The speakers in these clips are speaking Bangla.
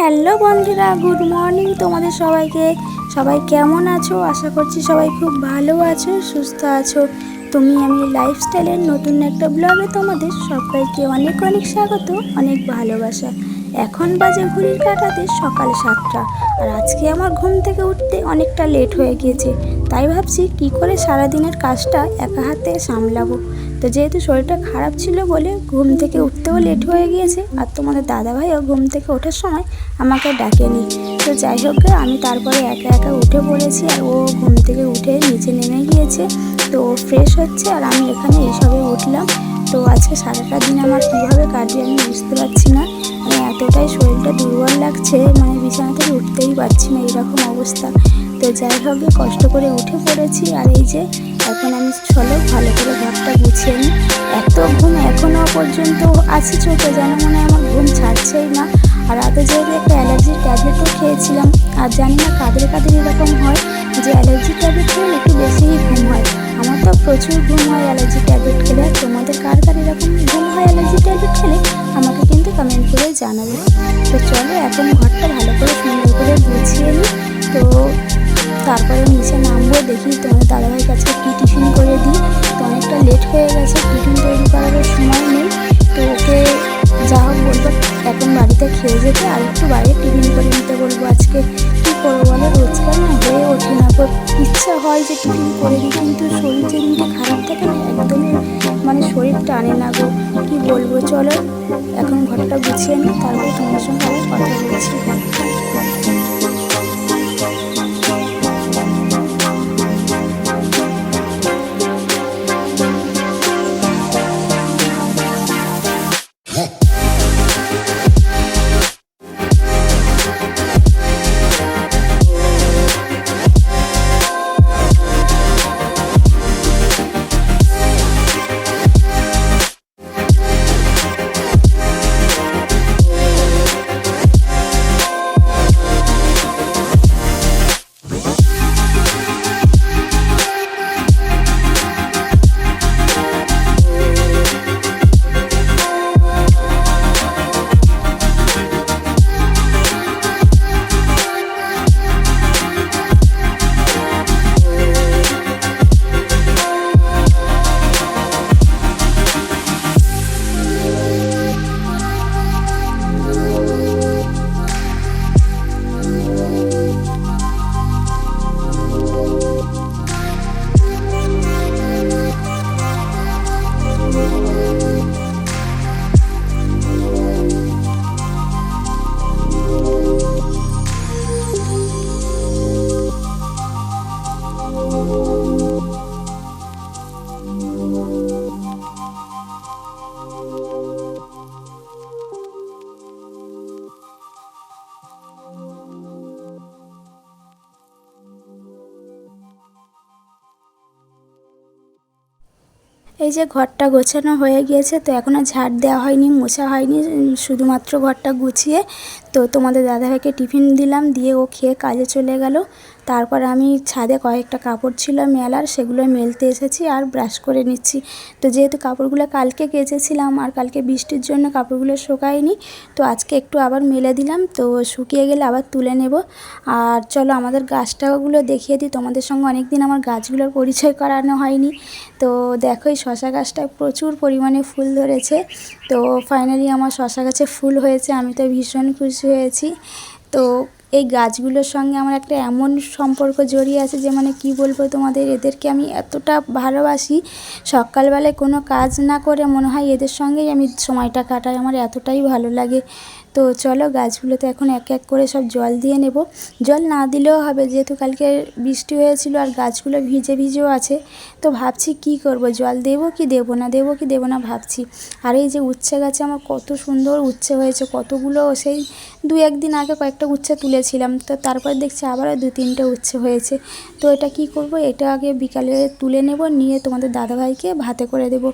হ্যালো বন্ধুরা, গুড মর্নিং তোমাদের সবাইকে। সবাই কেমন আছো? আশা করছি সবাই খুব ভালো আছো, সুস্থ আছো। আমি লাইফস্টাইলের নতুন একটা ব্লগে তোমাদের সবাইকে অনেক অনেক স্বাগত, অনেক ভালোবাসা। এখন বাজে ঘড়ির কাঁটাতে সকাল 7টা, আর আজকে আমার ঘুম থেকে উঠতে অনেকটা লেট হয়ে গিয়েছে। তাই ভাবছি কি করে সারাদিনের কাজটা একা হাতে সামলাবো। তো যেহেতু শরীরটা খারাপ ছিল বলে ঘুম থেকে উঠতেও লেট হয়ে গিয়েছে, আর তোমাদের দাদাভাইও ঘুম থেকে ওঠার সময় আমাকে ডাকেনি। তো যাই হোক, আমি তারপরে একা একা উঠে পড়েছি, আর ও ঘুম থেকে উঠে নিচে নেমে গিয়েছে। তো ও ফ্রেশ হচ্ছে, আর আমি এখানে এইসবে উঠলাম। তো আজকে সারাটা দিন আমার কীভাবে কাটবে আমি বুঝতে পারছি না। এতটাই শরীরটা দুর্বল লাগছে, বিছানা থেকে উঠতেই পারছি না, এরকম অবস্থা। তো যাই হোক, কষ্ট করে উঠে পড়েছি। আর এই যে এখন আমি চলো ভালো করে ঘরটা গুছিয়ে নিই। এত ঘুম এখনও পর্যন্ত আছে চোখে, যেন মনে হয় আমার ঘুম ছাড়ছেই না। আর রাতে যেহেতু একটা অ্যালার্জির ট্যাবলেটও খেয়েছিলাম, আর জানি না কাদের কাদের এরকম হয় যে অ্যালার্জির ট্যাবলেট খেলে একটু বেশিই ঘুম হয়। আমার তো প্রচুর ঘুম হয় অ্যালার্জি ট্যাবলেট খেলে। তোমাদের কার কার এরকম ঘুম হয় অ্যালার্জি ট্যাবলেট খেলে আমাকে কিন্তু কমেন্ট করে জানাবে। তো চলো এখন ঘরটা ভালো করে সুন্দর করে গুছিয়ে নিই। তো তারপরে নিচে নামবো, দেখি তোমাদের দাদাভাইয়ের কাছে কী টিফিন করে দিই। তো অনেকটা লেট হয়ে গেছে, টিফিন তৈরি করার সময় নেই। তো ওকে যা হোক বলবো এখন বাড়িতে খেয়ে যেতে, আর একটু বাইরে টিফিন করে নিতে বলবো। আজকে কী করবো বলো, রোজকার না হয়ে ওঠে না। ইচ্ছা হয় যে টিফিন করে দিই, কিন্তু শরীর যেদিনটা খারাপ থাকে না, একদমই শরীর টানে না গো, কী বলবো। চলো এখন ঘরটা গুছিয়ে নিই, তারপরে তোমার সঙ্গে আবার কথা বলছি। এই যে ঘরটা গোছানো হয়ে গিয়েছে, তো এখনও ঝাড় দেওয়া হয়নি, মোছা হয়নি, শুধুমাত্র ঘরটা গুছিয়ে তো তোমাদের দাদাভাইকে টিফিন দিলাম, দিয়ে ও খেয়ে কাজে চলে গেল। তারপর আমি ছাদে কয়েকটা কাপড় ছিল মেলার, সেগুলো মেলতে এসেছি আর ব্রাশ করে নিচ্ছি। তো যেহেতু কাপড়গুলো কালকে কেচেছিলাম, আর কালকে বৃষ্টির জন্য কাপড়গুলো শুকায়নি, তো আজকে একটু আবার মেলে দিলাম। তো শুকিয়ে গেলে আবার তুলে নেব। আর চলো আমাদের গাছটাগুলো দেখিয়ে দিই তোমাদের সঙ্গে, অনেক দিন আমার গাছগুলোর পরিচয় করানো হয়নি। তো দেখো এই শশা গাছটায় প্রচুর পরিমাণে ফুল ধরেছে। তো ফাইনালি আমার শশা গাছে ফুল হয়েছে, আমি তো ভীষণ খুশি হয়েছি। তো এই গাছগুলোর সঙ্গে আমার একটা এমন সম্পর্ক জড়িয়ে আছে যে কি বলবো তোমাদের, এদেরকে আমি এতটা ভালোবাসি। সকালবেলায় কোনো কাজ না করে মনে হয় এদের সঙ্গেই আমি সময়টা কাটাই, আমার এতটাই ভালো লাগে। তো চলো গাছগুলোতে এখন এক এক করে সব জল দিয়ে নেব। জল না দিলেও হবে, যেহেতু কালকে বৃষ্টি হয়েছিল আর গাছগুলো ভিজে ভিজেও আছে। তো ভাবছি কি করব, জল দেবো কি দেবো না, দেবো কি দেবো না ভাবছি। আর এই যে উচ্ছে গাছে আমার কত সুন্দর উচ্ছে হয়েছে, কতগুলো, সেই 2-1 দিন আগে কয়েকটা উচ্ছে তুলেছিলাম, তো তারপর দেখছি আবারও 2-3টে উচ্ছে হয়েছে। তো এটা কি করব, এটা আগে বিকালে তুলে নেব, নিয়ে তোমাদের দাদাভাইকে ভাতে করে দেব।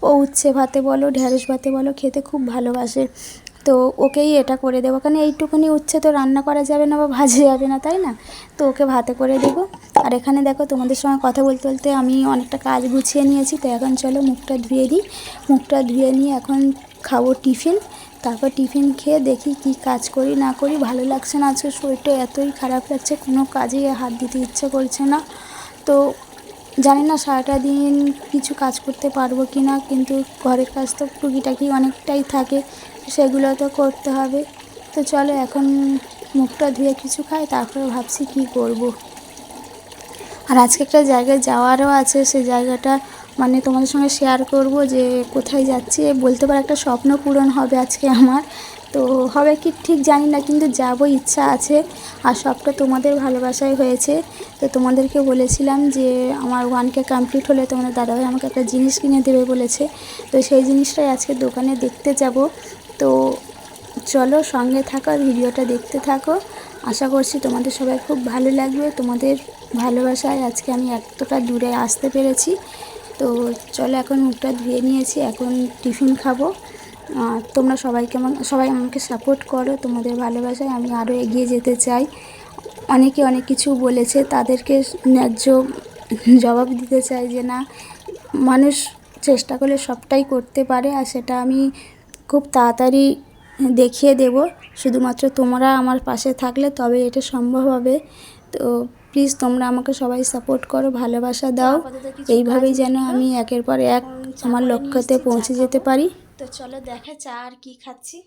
ও উচ্ছে ভাতে বলো, ঢ্যাঁড়স ভাতে বলো, খেতে খুব ভালোবাসে। তো ওকেই এটা করে দেবো, কারণ এইটুকুনি উচ্ছে তো রান্না করা যাবে না বা ভাজা যাবে না, তাই না? তো ওকে ভাতে করে দেবো। আর এখানে দেখো তোমাদের সঙ্গে কথা বলতে বলতে আমি অনেকটা কাজ গুছিয়ে নিয়েছি। তো এখন চলো মুখটা ধুয়ে দিই। মুখটা ধুয়ে নিয়ে এখন খাবো টিফিন। তারপর টিফিন খেয়ে দেখি কি কাজ করি না করি, ভালো লাগছে না, আজকে শরীরটা এতই খারাপ লাগছে, কোনো কাজেই হাত দিতে ইচ্ছে করছে না। তো জানি না সারাটা দিন কিছু কাজ করতে পারবো কি না, কিন্তু ঘরের কাজ তো টুকিটাকি অনেকটাই থাকে, সেগুলো তো করতে হবে। তো চলো এখন মুখটা ধুয়ে কিছু খাই, তারপরে ভাবছি কি করব। আর আজকে একটা জায়গায় যাওয়ারও আছে, সেই জায়গাটা মানে তোমাদের সঙ্গে শেয়ার করব যে কোথায় যাচ্ছি। বলতে পারো একটা স্বপ্ন পূরণ হবে আজকে আমার। তো হবে কি ঠিক জানি না, কিন্তু যাবো, ইচ্ছা আছে। আর সবটা তোমাদের ভালোবাসায় হয়েছে। তো তোমাদেরকে বলেছিলাম যে আমার 1K কমপ্লিট হলে তোমাদের দাদাভাই আমাকে একটা জিনিস কিনে দেবে বলেছে। তো সেই জিনিসটাই আজকে দোকানে দেখতে যাব। তো চলো সঙ্গে থাকো, ভিডিওটা দেখতে থাকো। আশা করছি তোমাদের সবাই খুব ভালো লাগবে। তোমাদের ভালোবাসায় আজকে আমি এতটা দূরে আসতে পেরেছি। তো চলো এখন মুখটা ধুয়ে নিয়েছি, এখন টিফিন খাবো। তোমরা সবাই আমাকে সাপোর্ট করো, তোমাদের ভালোবাসায় আমি আরও এগিয়ে যেতে চাই। অনেকে অনেক কিছু বলেছে, তাদেরকে ন্যায্য জবাব দিতে চাই যে না, মানুষ চেষ্টা করলে সবটাই করতে পারে, আর সেটা আমি খুব তাড়াতাড়ি দেখিয়ে দেব। শুধুমাত্র তোমরা আমার পাশে থাকলে তবে এটা সম্ভব হবে। তো প্লিজ তোমরা আমাকে সবাই সাপোর্ট করো, ভালোবাসা দাও, এইভাবেই যেন আমি একের পর এক আমার লক্ষ্যতে পৌঁছে যেতে পারি। তো চলো দেখা চা আর কি খাচ্ছি।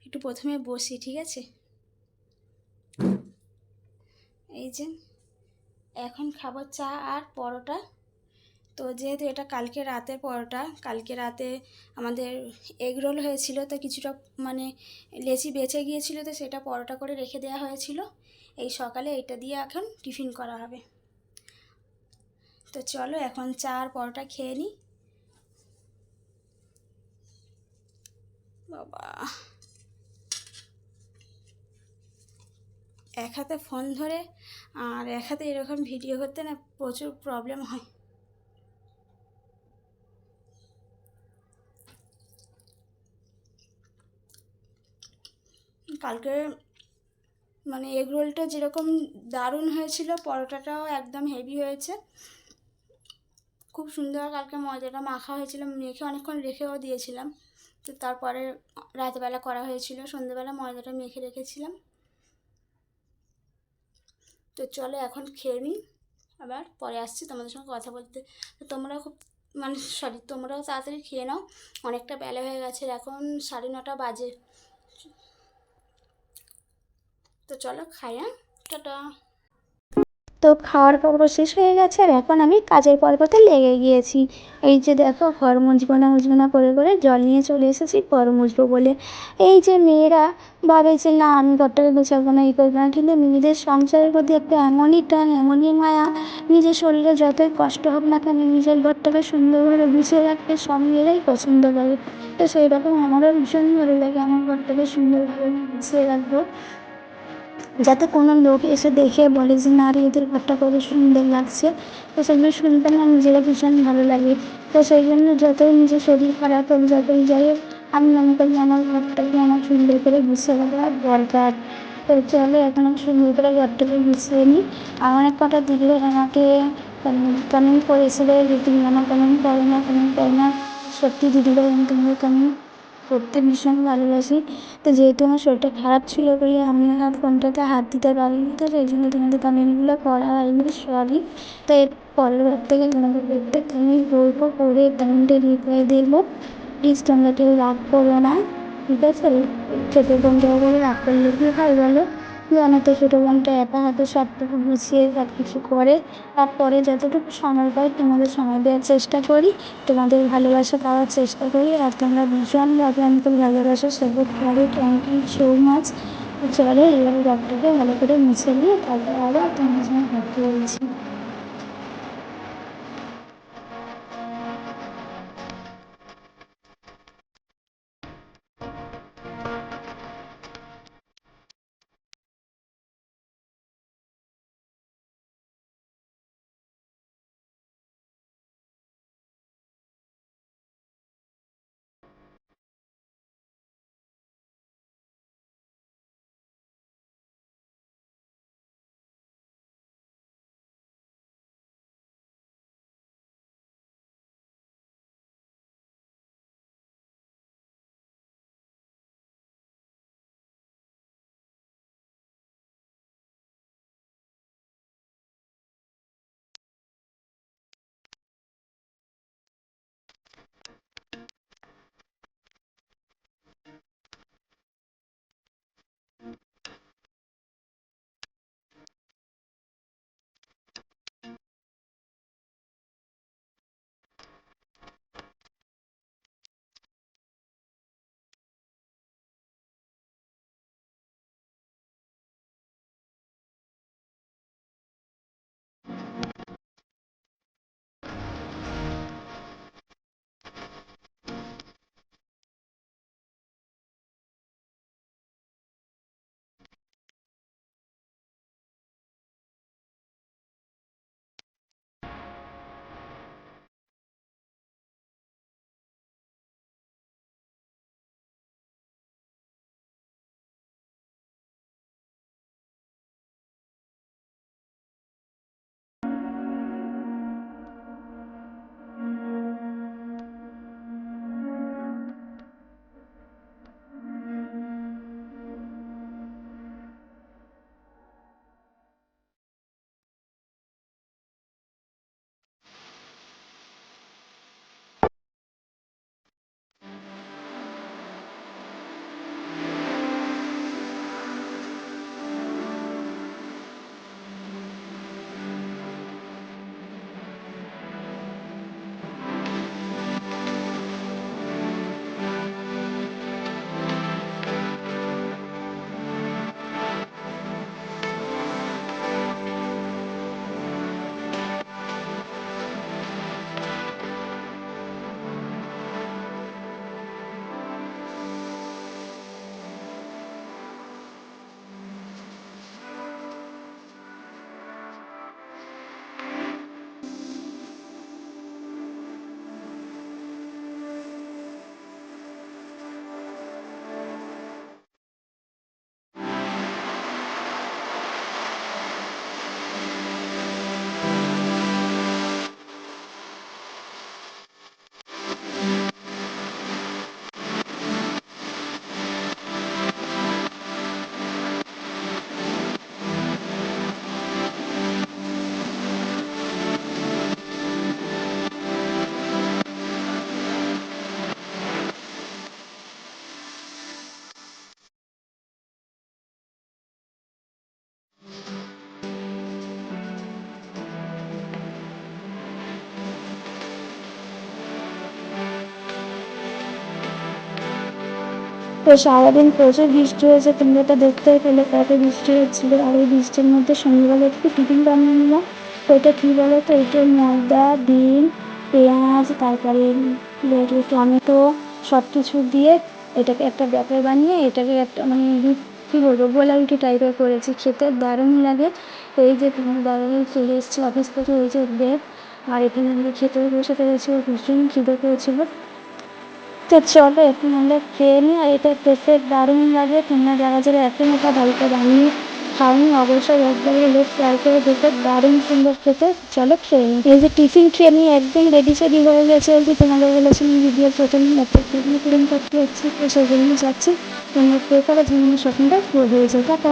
একটু প্রথমে বসি, ঠিক আছে? এই যে এখন খাবো চা আর পরোটা। তো যেহেতু এটা কালকে রাতের পরোটা, কালকে রাতে আমাদের এগ রোল হয়েছিল, তো কিছুটা মানে লেচি বেঁচে গিয়েছিল, তো সেটা পরোটা করে রেখে দেওয়া হয়েছিল। এই সকালে এটা দিয়ে এখন টিফিন করা হবে। তো চলো এখন চা আর পরোটা খেয়ে নিই। বাবা, এক হাতে ফোন ধরে আর এক হাতে এরকম ভিডিও করতে না প্রচুর প্রবলেম হয়। কালকে মানে এগ রোলটা যেরকম দারুণ হয়েছিল, পরোটাটাও একদম হেভি হয়েছে, খুব সুন্দর। কালকে ময়দাটা মাখা হয়েছিল, মেখে অনেকক্ষণ রেখেও দিয়েছিলাম। তো তারপরে রাতবেলা করা হয়েছিল, সন্ধ্যেবেলা ময়দাটা মেখে রেখেছিলাম। তো চলো এখন খেয়ে নিই, আবার পরে আসছি তোমাদের সঙ্গে কথা বলতে। তো তোমরাও তোমরাও তাড়াতাড়ি খেয়ে নাও, অনেকটা বেলা হয়ে গেছে, এখন 9:30 বাজে। তো চলো খাই, হ্যাঁ, টাটা। তো খাওয়ার পর্ব শেষ হয়ে গেছে, আর এখন আমি কাজের পর্বতে লেগে গিয়েছি। এই যে দেখো, ঘর মুছবো না করে করে জল নিয়ে চলে এসেছি ঘর মুছবো বলে। এই যে মেয়েরা ভাবে যে না আমি ঘরটাকে গোছাবো না, এই করবো না, কিন্তু নিজেদের সংসারের প্রতি একটা এমনই টান, এমনই মায়া, নিজের শরীরে যতই কষ্ট হোক না কেন নিজের ঘরটাকে সুন্দরভাবে গুছিয়ে রাখতে সব মেয়েরাই পছন্দ করে। তো সেই রকম আমারও ভীষণ ভালো লাগে আমার ঘরটাকে সুন্দরভাবে গুছিয়ে রাখবো, যাতে কোনো লোক এসে দেখে বলে যে না রে এদের ঘরটা কত সুন্দর লাগছে। তো সেগুলো শুনতে না নিজেরা ভীষণ ভালো লাগে। তো সেই জন্য যতই নিজের শরীর খারাপ হোক, যতই যাই হোক, আমি মনে করি আমার ঘরটাকে আমার সুন্দর করে গুছিয়ে রাখা দরকার। তো চলো এখন আমি সুন্দর করে ঘরটাকে গুছিয়ে নিই। আর অনেক কটা দিদি আমাকে কমেন্ট করেছিল যে তুমি আমার কমেন্ট করো না, কমেন্ট করো না। সত্যি দিদিভাই আমি তোমাকে কমেন্ট করতে ভীষণ ভালোবাসি। তো যেহেতু আমার শরীরটা খারাপ ছিল বলে আমি আর ফোনটাতে হাত দিতে পারিনি, তো সেই জন্য তোমাদের কমেন্টগুলো পড়া হয়নি, সরি। তো এর পরের বার থেকে তোমাদের প্রত্যেকদিনই বলবো, করে কমেন্টে রিপ্লাই দেবো। প্লিজ তোমরা কেউ রাগ করো না, ঠিক আছে? ছোটো বোনটাও করে রাগ করলে কী হয় বলো? জানো তো ছোটো বোনটা একা হাতে সবটুকু গুছিয়ে সব কিছু করে। তারপরে যতটুকু সময় পাই তোমাদের সময় দেওয়ার চেষ্টা করি, তোমাদের ভালোবাসা পাওয়ার চেষ্টা করি, আর তোমরা ভীষণভাবে আমাকে ভালোবাসো, সাপোর্ট করো। Thank you so much. চলো এবার ঘরটাকে ভালো করে মুছে নিয়ে তারপর আবার তোমাদের সঙ্গে কথা বলছি। তো সারাদিন প্রচুর বৃষ্টি হয়েছে, তোমরা তো দেখতেই পেলে কত বৃষ্টি হচ্ছিলো। আর এই বৃষ্টির মধ্যে সন্ধ্যেবেলা একটু টিফিন বানিয়ে নিলাম। তো এটা কী বলো তো, এটা ময়দা, ডিম, পেঁয়াজ, তারপরে টমেটো সব কিছু দিয়ে এটাকে একটা ব্যাটার বানিয়ে এটাকে একটা মানে কী বলবো গোলা রুটি টাইপের করেছি, খেতে দারুণ লাগে। এই যে তোমার দাদাভাই চলে এসেছে অফিস থেকে, এই যে বের। আর এখানে আমরা খেতে বসে পেরেছি, ওর ভীষণ খিদে পেয়েছিলো। তো চলো এখন আমরা খেয়ে নিই। আর এটা খেতে দারুণ লাগে, তোমরা যারা যারা এখন এটা বাড়িতে বানিয়ে খাওনি অবশ্যই একবার হলেও ট্রাই করে দেখে, দারুণ সুন্দর খেতে। চলো খেয়ে নিই। এই যে টিফিন খেয়ে নিয়ে একদম রেডি সেডি হয়ে গেছে আর কি, তোমাদের বলেছিলাম ভিডিওর প্রথমে একটা টিফিন ক্লিন করতে হচ্ছে, তো সেই জন্য যাচ্ছি। তোমরা খেয়ে করে জীবনের স্বপ্নটা পুরো হয়েছে। টাটা।